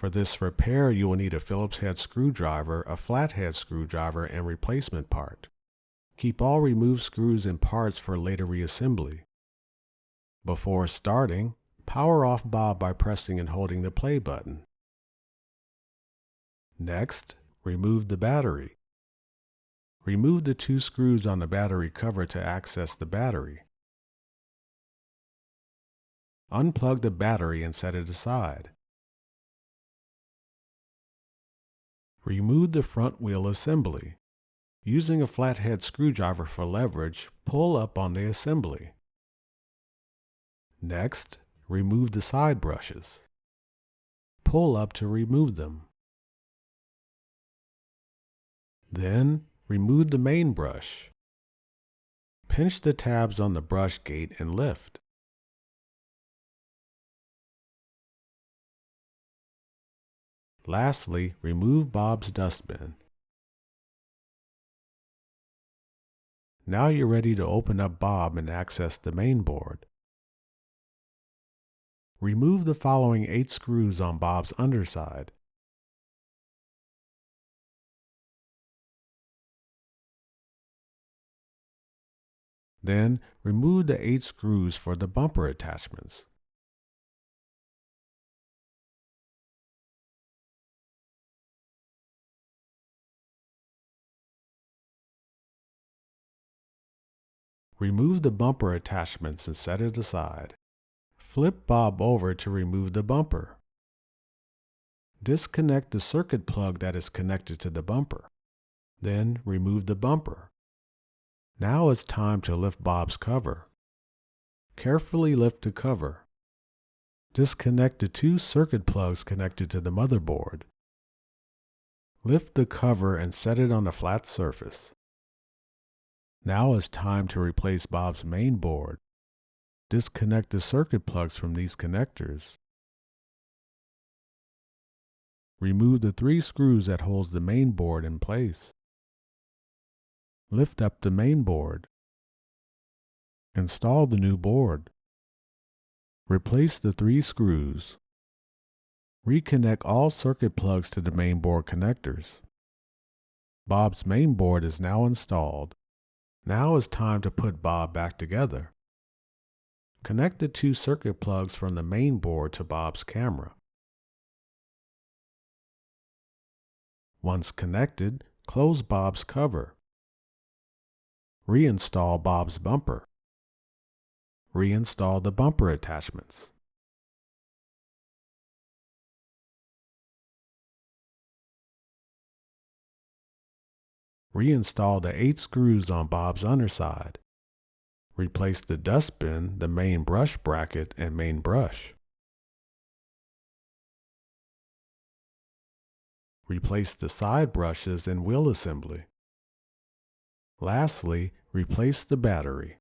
For this repair, you will need a Phillips head screwdriver, a flathead screwdriver, and replacement part. Keep all removed screws and parts for later reassembly. Before starting, power off Bob by pressing and holding the play button. Next, remove the battery. Remove the 2 screws on the battery cover to access the battery. Unplug the battery and set it aside. Remove the front wheel assembly. Using a flathead screwdriver for leverage, pull up on the assembly. Next, remove the side brushes. Pull up to remove them. Then, remove the main brush. Pinch the tabs on the brush gate and lift. Lastly, remove Bob's dustbin. Now you're ready to open up Bob and access the mainboard. Remove the following 8 screws on Bob's underside. Then, remove the 8 screws for the bumper attachments. Remove the bumper attachments and set it aside. Flip Bob over to remove the bumper. Disconnect the circuit plug that is connected to the bumper. Then remove the bumper. Now it's time to lift Bob's cover. Carefully lift the cover. Disconnect the 2 circuit plugs connected to the motherboard. Lift the cover and set it on a flat surface. Now it's time to replace Bob's main board. Disconnect the circuit plugs from these connectors. Remove the 3 screws that holds the main board in place. Lift up the main board. Install the new board. Replace the 3 screws. Reconnect all circuit plugs to the main board connectors. Bob's main board is now installed. Now is time to put Bob back together. Connect the 2 circuit plugs from the main board to Bob's camera. Once connected, close Bob's cover. Reinstall Bob's bumper. Reinstall the bumper attachments. Reinstall the 8 screws on Bob's underside. Replace the dustbin, the main brush bracket, and main brush. Replace the side brushes and wheel assembly. Lastly, replace the battery.